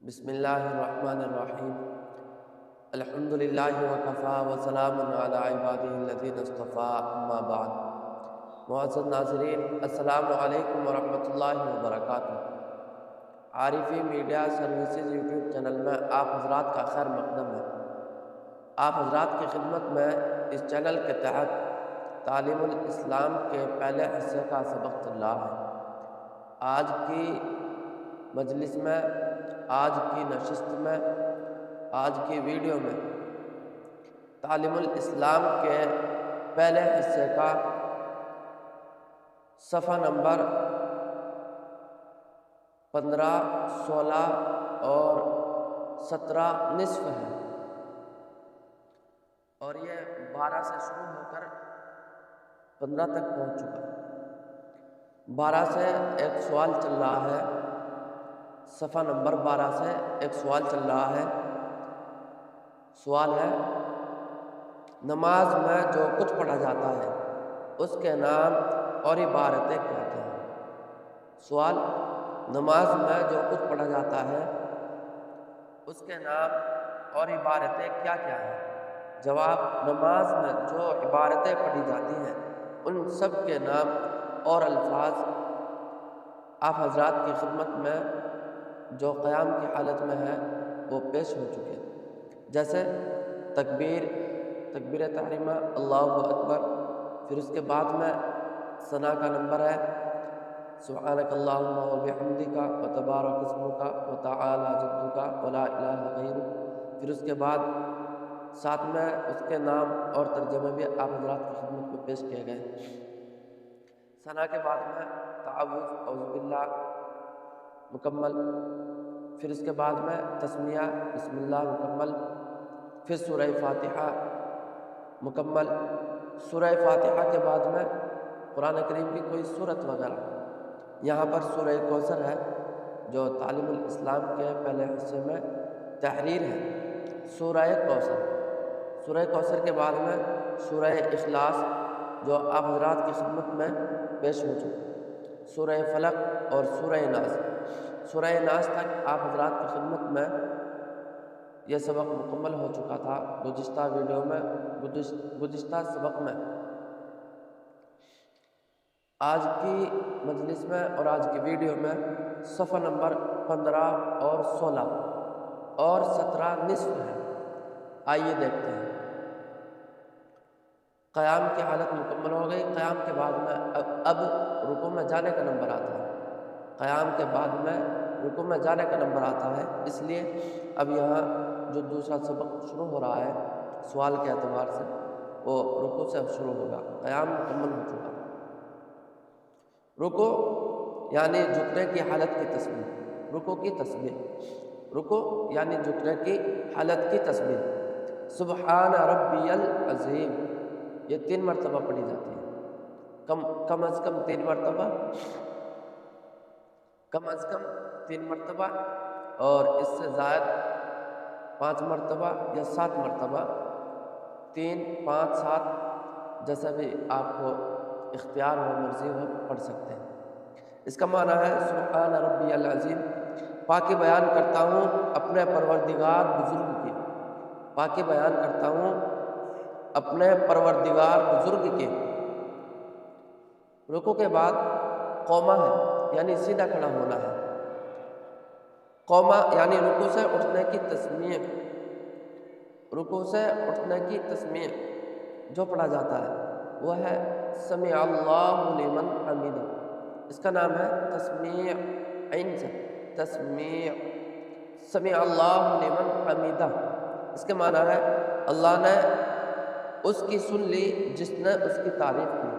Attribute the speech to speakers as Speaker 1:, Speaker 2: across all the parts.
Speaker 1: بسم اللہ الرحمن الرحیم الحمد للہ وکفا وسلام علی عبادہ الذین اصطفیٰ اما بعد۔ معزز ناظرین، السلام علیکم ورحمۃ اللہ وبرکاتہ۔ عارفی میڈیا سروسز یوٹیوب چینل میں آپ حضرات کا خیر مقدم ہے۔ آپ حضرات کی خدمت میں اس چینل کے تحت تعلیم الاسلام کے پہلے حصے کا سبق چل رہا ہے۔ آج کی مجلس میں، آج کی نشست میں، آج کی ویڈیو میں تعلیم الاسلام کے پہلے حصے کا صفحہ نمبر 15، 16 اور 17 نصف ہے، اور یہ 12 سے شروع ہو کر 15 تک پہنچ چکا ہے۔ 12 سے ایک سوال چل رہا ہے، صفحہ نمبر 12 سے ایک سوال چل رہا ہے۔ سوال ہے، نماز میں جو کچھ پڑھا جاتا ہے اس کے نام اور عبارتیں کیا کیا ہیں؟ سوال، نماز میں جو کچھ پڑھا جاتا ہے اس کے نام اور عبارتیں کیا کیا ہیں؟ جواب، نماز میں جو عبارتیں پڑھی جاتی ہیں ان سب کے نام اور الفاظ آپ حضرات کی خدمت میں جو قیام کی حالت میں ہے وہ پیش ہو چکے ہیں، جیسے تکبیر تحریمہ، اللہ اکبر، پھر اس کے بعد میں ثنا کا نمبر ہے سبحانک اللہم و بحمدک و تبارک اسمک و تعالی جدک و لا الہ غیرک، پھر اس کے بعد ساتھ میں اس کے نام اور ترجمے بھی آپ حضرات کی خدمت میں پیش کیے گئے۔ ثنا کے بعد میں تعوذ، اعوذ باللہ مکمل، پھر اس کے بعد میں تسمیہ بسم اللہ مکمل، پھر سورہ فاتحہ مکمل، سورہ فاتحہ کے بعد میں قرآن کریم کی کوئی سورت وغیرہ۔ یہاں پر سورہ کوثر ہے جو تعلیم الاسلام کے پہلے حصے میں تحریر ہے، سورہ کوثر۔ سورہ کوثر کے بعد میں سورہ اخلاص جو آپ حضرات کی خدمت میں پیش ہو چکی، سورہ فلق اور سورہ ناس۔ سورہ ناس تک آپ حضرات کی خدمت میں یہ سبق مکمل ہو چکا تھا گزشتہ ویڈیو میں، گزشتہ سبق میں۔ آج کی مجلس میں اور آج کی ویڈیو میں صفحہ نمبر 15 اور 16 اور 17 نصف ہے۔ آئیے دیکھتے ہیں۔ قیام کی حالت مکمل ہو گئی۔ قیام کے بعد میں اب رکوع میں جانے کا نمبر آتا ہے۔ قیام کے بعد میں رکوع میں جانے کا نمبر آتا ہے، اس لیے اب یہاں جو دوسرا سبق شروع ہو رہا ہے سوال کے اعتبار سے، وہ رکوع سے شروع ہوگا۔ قیام مکمل ہو چکا۔ رکوع یعنی جھکنے کی حالت کی تسبیح، رکوع کی تسبیح، رکوع یعنی جھکنے کی حالت کی تسبیح، سبحان ربی العظیم، یہ 3 مرتبہ پڑھی جاتی ہے، کم از کم 3 مرتبہ، کم از کم 3 مرتبہ، اور اس سے زائد 5 مرتبہ یا 7 مرتبہ، 3، 5، 7 جیسا بھی آپ کو اختیار ہو، مرضی ہو، پڑھ سکتے ہیں۔ اس کا معنی ہے، سبحان ربی العظیم، پاکی بیان کرتا ہوں اپنے پروردگار بزرگ کی، پاکی بیان کرتا ہوں اپنے پروردگار بزرگ کے۔ رکوع کے بعد قومہ ہے، یعنی سیدھا کھڑا ہونا ہے۔ قومہ یعنی رکوع سے اٹھنے کی تسمیع، رکوع سے اٹھنے کی تسمیع جو پڑھا جاتا ہے وہ ہے سمع اللہ لمن حمدہ، اس کا نام ہے تسمیع، عین سے تسمیع، سمع اللہ لمن حمدہ۔ اس کے معنی ہے اللہ نے اس کی سن لی جس نے اس کی تعریف کی،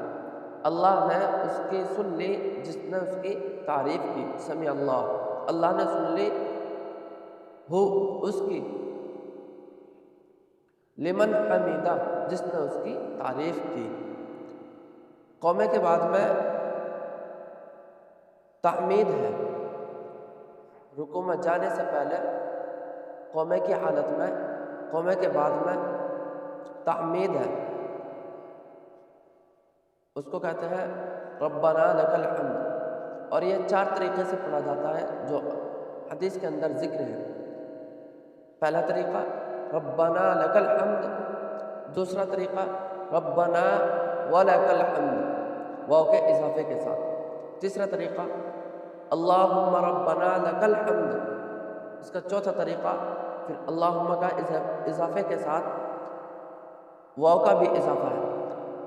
Speaker 1: اللہ نے اس کی سن لی جس نے اس کی تعریف کی، سمع اللہ، اللہ نے سن لی ہو اس کی، لمن حمیدہ، جس نے اس کی تعریف کی۔ قومے کے بعد میں تحمید ہے، رکوع میں جانے سے پہلے قومے کی حالت میں، قومے کے بعد میں تحمید ہے، اس کو کہتے ہیں ربنا لک الحمد، اور یہ 4 طریقے سے پڑھا جاتا ہے جو حدیث کے اندر ذکر ہے۔ پہلا طریقہ ربنا لک الحمد، دوسرا طریقہ ربنا ولک الحمد واو کے اضافے کے ساتھ، تیسرا طریقہ اللہم ربنا لک الحمد، اس کا چوتھا طریقہ پھر اللہم کا اضافے کے ساتھ واو کا بھی اضافہ ہے،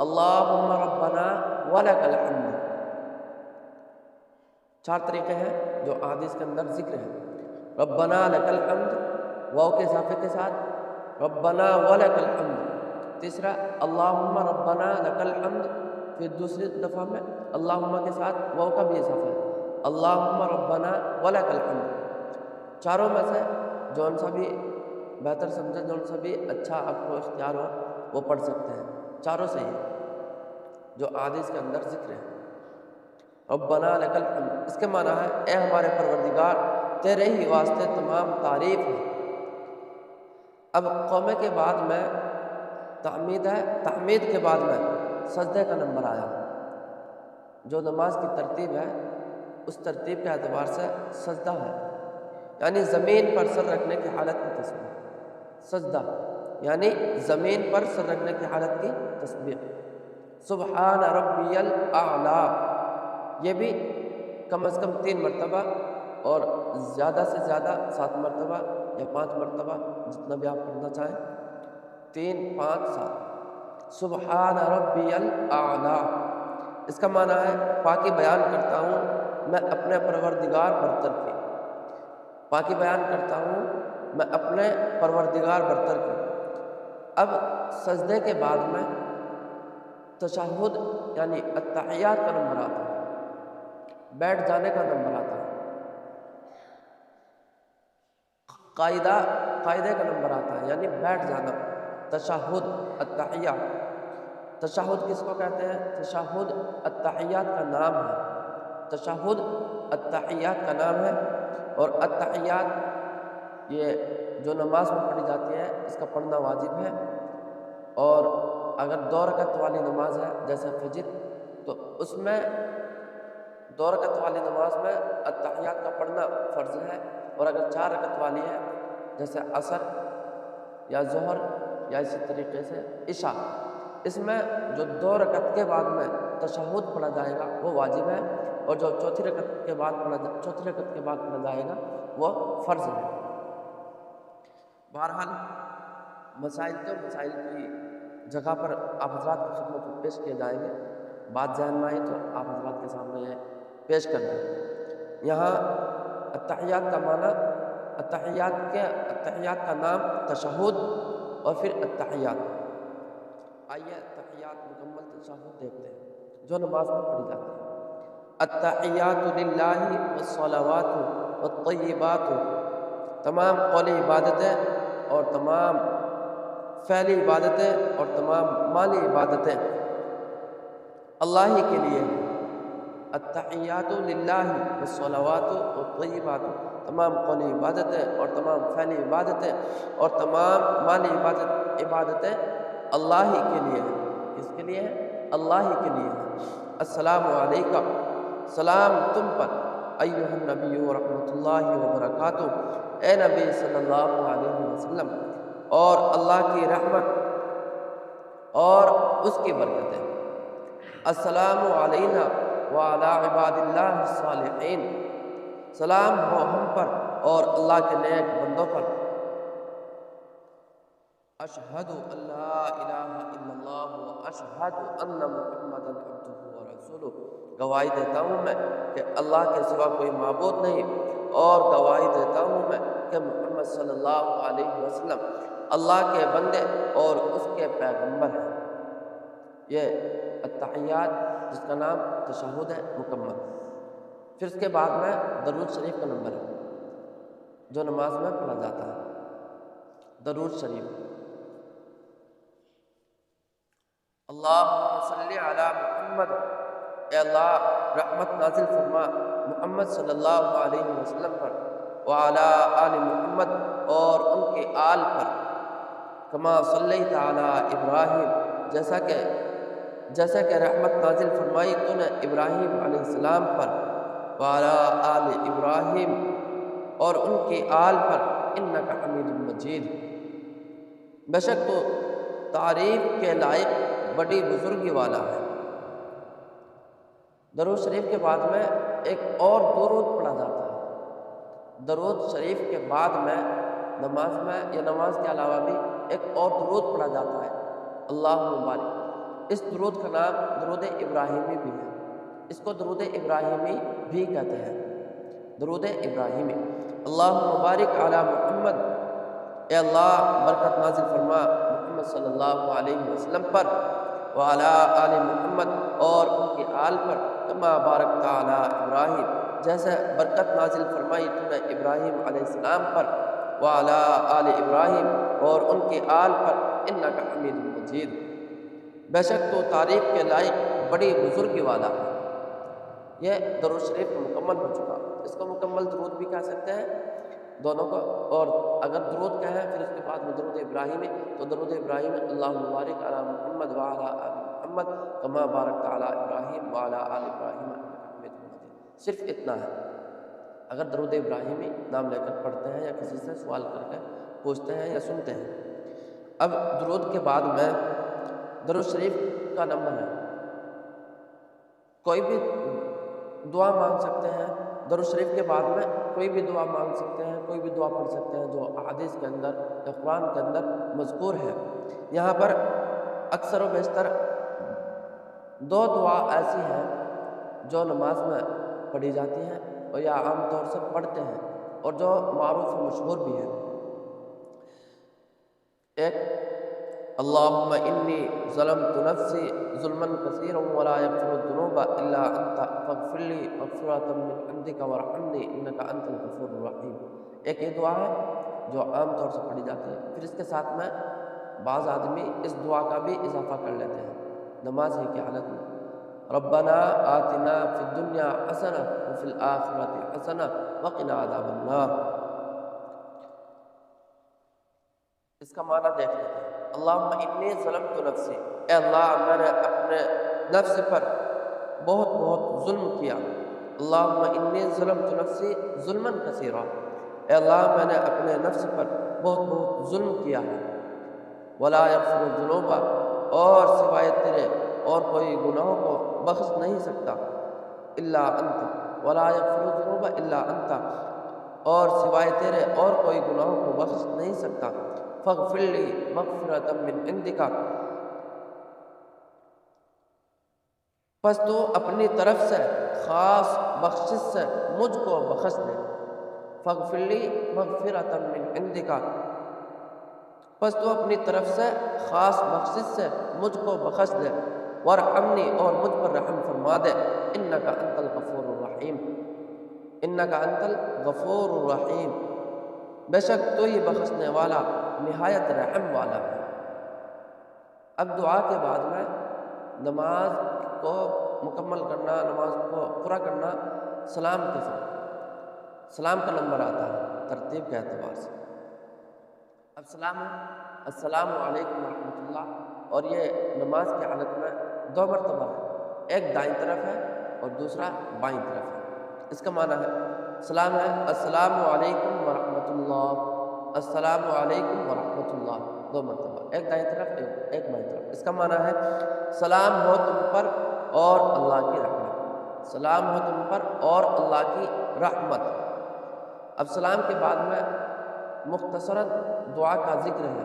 Speaker 1: اللہم ربنا ولک الحمد۔ چار طریقے ہیں جو احادیث کے اندر ذکر ہے، ربنا لک الحمد واو کے اضافے کے ساتھ، ربنا ولک الحمد، تیسرا اللہم ربنا لک الحمد، پھر دوسری دفعہ میں اللہم کے ساتھ واو کا بھی اضافہ ہے، اللہم ربنا ولک الحمد۔ چاروں میں سے جون سا بھی بہتر سمجھے، جون سا بھی اچھا آپ کو اختیار ہو وہ پڑھ سکتے ہیں، چاروں سے ہی جو احادیث کے اندر ذکر ہے۔ ربنا لک الحمد اس کے معنی ہے اے ہمارے پروردگار تیرے ہی واسطے تمام تعریف ہے۔ اب قومے کے بعد میں تحمید ہے، تحمید کے بعد میں سجدے کا نمبر آیا، جو نماز کی ترتیب ہے اس ترتیب کے اعتبار سے سجدہ ہے، یعنی زمین پر سر رکھنے کی حالت کی تسبیح، سجدہ یعنی زمین پر سر رکھنے کی حالت کی تسبیح۔ سبحان ربی الاعلیٰ یہ بھی کم از کم 3 مرتبہ اور زیادہ سے زیادہ 7 مرتبہ یا 5 مرتبہ جتنا بھی آپ پڑھنا چاہیں، 3 5 7 سبحان ربی الاعلیٰ اس کا معنی ہے پاکی بیان کرتا ہوں میں اپنے پروردگار برتر کی، پاکی بیان کرتا ہوں میں اپنے پروردگار برتر کی۔ اب سجدے کے بعد میں تشہد یعنی التحیات کا نمبر آتا ہے، بیٹھ جانے کا نمبر آتا ہے، قاعدے کا نمبر آتا ہے یعنی بیٹھ جانا، تشہد التحیہ۔ تشہد کس کو کہتے ہیں؟ تشہد التحیات کا نام ہے، تشہد التحیات کا نام ہے، اور التحیات یہ جو نماز میں پڑھی جاتی ہے اس کا پڑھنا واجب ہے، اور اگر 2 رکعت والی نماز ہے جیسے فجر تو اس میں 2 رکعت والی نماز میں التحیات کا پڑھنا فرض ہے، اور اگر 4 رکعت والی ہے جیسے عصر یا ظہر یا اسی طریقے سے عشاء، اس میں جو 2 رکعت کے بعد میں تشہد پڑھا جائے گا وہ واجب ہے، اور جو چوتھی رکعت کے بعد پڑھا جائے گا وہ فرض ہے۔ بہرحال مسائل کی جگہ پر آپ حضرات کی خدمت میں پیش کیے جائیں گے، بات ذہن میں آئی تو آپ حضرات کے سامنے یہ پیش کر دیں۔ یہاں التحیات کا معنی، التحیات کا نام تشہد اور پھر التحیات۔ آئیے التحیات مکمل تشہد دیکھتے ہیں جو نماز میں پڑھی جاتی ہے۔ التحیات للہ والصلوات والطیبات، تمام قولی عبادتیں اور تمام فعلی عبادتیں اور تمام مالی عبادتیں اللہ ہی کے لیے ہیں۔ التحیات للہ والصلوات والطیبات، تمام قولی عبادتیں اور تمام فعلی عبادتیں اور تمام مالی عبادتیں اللہ ہی کے لیے ہیں۔ کس کے لیے ہیں؟ اللہ ہی کے لیے ہیں۔ السلام علیکہ، سلام تم پر، ایھا النبی ورحمۃ اللہ وبرکاتہ، اے نبی صلی اللہ علیہ وسلم، اور اللہ کی رحمت اور اس کی برکتیں۔ السلام علینا وعلی عباد اللہ الصالحین، سلام ہو ہم پر اور اللہ کے نیک بندوں پر۔ اشہد ان لا الہ الا اللہ واشہد ان محمدا عبدہ ورسولہ، گواہی دیتا ہوں میں کہ اللہ کے سوا کوئی معبود نہیں، اور گواہی دیتا ہوں میں کہ محمد صلی اللہ علیہ وسلم اللہ کے بندے اور اس کے پیغمبر ہیں۔ یہ التحیات جس کا نام تشہد ہے مکمل۔ پھر اس کے بعد میں درود شریف کا نمبر ہے جو نماز میں پڑھا جاتا ہے۔ درود شریف، اللہم صلی علی محمد، اے اللہ رحمت نازل فرما محمد صلی اللہ علیہ وسلم پر، وعلی آل محمد اور ان کے آل پر، کما صلیت علی ابراہیم، جیسا کہ رحمت نازل فرمائی تو نے ابراہیم علیہ السلام پر، وعلی آل ابراہیم اور ان کی آل پر انک حمید مجید، بے شک تو تعریف کے لائق بڑی بزرگی والا ہے۔ درود شریف کے بعد میں ایک اور درود پڑھا جاتا ہے۔ درود شریف کے بعد میں نماز میں یا نماز کے علاوہ بھی ایک اور درود پڑھا جاتا ہے، اللہم بارک۔ اس درود کا نام درود ابراہیمی بھی ہے، اس کو درود ابراہیمی بھی کہتے ہیں، درود ابراہیمی۔ اللہم بارک علی محمد، اے اللہ برکت نازل فرما محمد صلی اللہ علیہ وسلم پر، وعلی آل محمد، اور ان کی آل پر، کما بارکت علی ابراہیم، جیسے برکت نازل فرمائی تو نے ابراہیم علیہ السلام پر، وعلی آل ابراہیم، اور ان کی آل پر، انک حمید مجید، بے شک تو تعریف کے لائق بڑی بزرگی والا ہے۔ یہ درود شریف مکمل ہو چکا، اس کو مکمل درود بھی کہہ سکتے ہیں دونوں کو، اور اگر درود کہیں پھر اس کے بعد میں درود ابراہیمی، تو درود ابراہیم اللہم بارک علی محمد وعلی آل محمد کما بارکت علی ابراہیم وعلی آل ابراہیم انک حمید مجید، صرف اتنا ہے۔ اگر درود ابراہیمی نام لے کر پڑھتے ہیں یا کسی سے سوال کر کے پوچھتے ہیں یا سنتے ہیں۔ اب درود کے بعد میں درود شریف کا نمبر ہے، کوئی بھی دعا مانگ سکتے ہیں، درود شریف کے بعد میں کوئی بھی دعا مانگ سکتے ہیں، کوئی بھی دعا پڑھ سکتے ہیں جو احادیث کے اندر یا قرآن کے اندر مذکور ہے۔ یہاں پر اکثر و بیشتر دو دعا ایسی ہیں جو نماز میں پڑھی جاتی ہیں اور یا عام طور سے پڑھتے ہیں اور جو معروف و مشہور بھی ہے۔ ایک اللہم انی ظلمت نفسی ظلما کثیرا ولا یغفر الذنوب الا انت فاغفر لی مغفرۃ من عندک وارحمنی انک انت الغفور الرحیم۔ ایک یہ دعا ہے جو عام طور سے پڑھی جاتی ہے، پھر اس کے ساتھ میں بعض آدمی اس دعا کا بھی اضافہ کر لیتے ہیں نماز ہی کی حالت میں، ربنا آتنا فی الدنیا حسنہ وفی الآخرۃ حسنہ وقنا عذاب النار۔ اس کا معنی دیکھ لیتے ہیں۔ اللہم انی ظلمت نفسی، اے اللہ میں نے اپنے نفس پر بہت بہت ظلم کیا۔ اللہم انی ظلمت نفسی ظلما کثیرا، اے اللہ میں نے اپنے نفس پر بہت بہت ظلم کیا ہے۔ ولا یغفر الذنوب، اور سوائے تیرے اور کوئی گناہوں کو بخش نہیں سکتا، الا انت، ولا یغفر الذنوب الا انت، اور سوائے تیرے اور کوئی گناہوں کو بخش نہیں سکتا، فاغفر لی مغفرۃ من عندک، پس تو اپنی طرف سے خاص بخشش سے مجھ کو بخش دے، فاغفر لی مغفرۃ من عندک، پس تو اپنی طرف سے خاص بخشش سے مجھ کو بخش دے، وارحمنی، اور مجھ پر رحم فرما دے، انک انت الغفور الرحیم، انک انت الغفور الرحیم، بے شک تو ہی بخشنے والا نہایت رحم والا ہے۔ اب دعا کے بعد میں نماز کو مکمل کرنا، نماز کو پورا کرنا سلام کے ساتھ، سلام کا نمبر آتا ہے ترتیب کے اعتبار سے۔ اب سلام ہے السلام علیکم ورحمۃ اللہ، اور یہ نماز کی حالت میں دو مرتبہ ہے، ایک دائیں طرف ہے اور دوسرا بائیں طرف ہے۔ اس کا معنی ہے سلام ہے السلام علیکم ورحمۃ اللہ، السلام علیکم ورحمۃ اللہ، دو مرتبہ، ایک دائیں طرف ایک بائیں طرف۔ اس کا معنی ہے سلام ہو تم پر اور اللہ کی رحمت، سلام ہو تم پر اور اللہ کی رحمت۔ اب سلام کے بعد میں مختصراً دعا کا ذکر ہے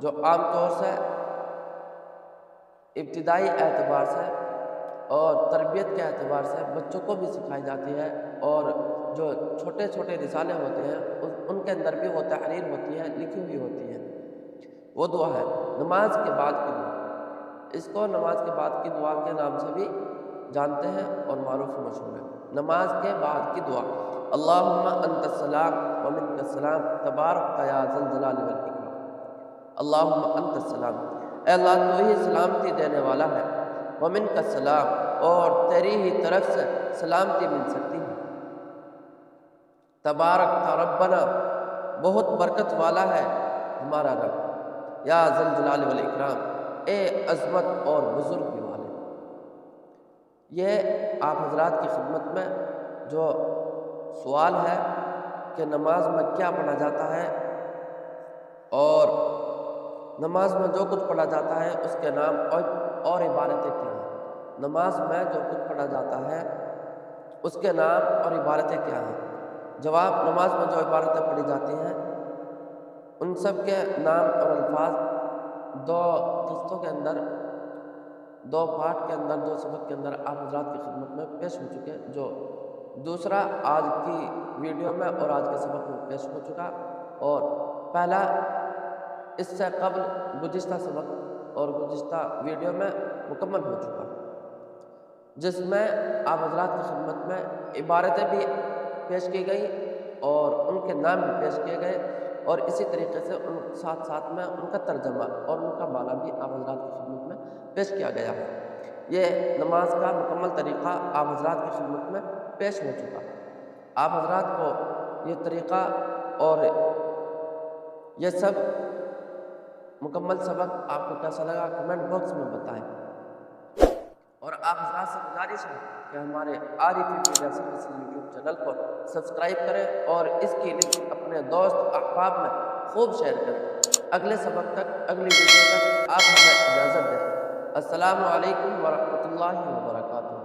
Speaker 1: جو عام طور سے ابتدائی اعتبار سے اور تربیت کے اعتبار سے بچوں کو بھی سکھائی جاتی ہے، اور جو چھوٹے چھوٹے رسالے ہوتے ہیں ان کے اندر بھی وہ تحریر ہوتی ہے، لکھی ہوئی ہوتی ہے۔ وہ دعا ہے نماز کے بعد کی دعا، اس کو نماز کے بعد کی دعا کے نام سے بھی جانتے ہیں اور معروف و مشہور ہے۔ نماز کے بعد کی دعا اللہم انت السلام ومنک السلام تبارک یا ذا الجلال والاکرام، اللہم انت السلام، اے اللہ تو ہی سلامتی دینے والا ہے، ومنک السلام، اور تیری ہی طرف سے سلامتی مل سکتی ہے، تبارک ربنا، بہت برکت والا ہے ہمارا رب، یا ذا الجلال والاکرام، اے عظمت اور بزرگی والے۔ یہ آپ حضرات کی خدمت میں جو سوال ہے کہ نماز میں کیا پڑھا جاتا ہے اور نماز میں جو کچھ پڑھا جاتا ہے اس کے نام اور عبارتیں کیا ہیں۔ نماز میں جو کچھ پڑھا جاتا ہے اس کے نام اور عبارتیں کیا ہیں؟ جواب: نماز میں جو عبارتیں پڑھی جاتی ہیں ان سب کے نام اور الفاظ دو قسطوں کے اندر، دو پارٹ کے اندر، دو سبق کے اندر آپ حضرات کی خدمت میں پیش ہو چکے، جو دوسرا آج کی ویڈیو میں اور آج کے سبق میں پیش ہو چکا، اور پہلا اس سے قبل گزشتہ سبق اور گزشتہ ویڈیو میں مکمل ہو چکا، جس میں آپ حضرات کی خدمت میں عبارتیں بھی پیش کی گئی اور ان کے نام بھی پیش کیے گئے، اور اسی طریقے سے ان ساتھ ساتھ میں ان کا ترجمہ اور ان کا معنی بھی آپ حضرات کی خدمت میں پیش کیا گیا ہے۔ یہ نماز کا مکمل طریقہ آپ حضرات کی خدمت میں پیش ہو چکا۔ آپ حضرات کو یہ طریقہ اور یہ سب مکمل سبق آپ کو کیسا لگا کمنٹ باکس میں بتائیں، اور آپ حضرات سے گزارش ہے کہ ہمارے عارفی میڈیا سروسز یوٹیوب چینل کو سبسکرائب کریں اور اس کی لنک اپنے دوست احباب میں خوب شیئر کریں۔ اگلے سبق تک، اگلی ویڈیو تک آپ ہمیں اجازت دیں۔ السلام علیکم ورحمۃ اللہ وبرکاتہ۔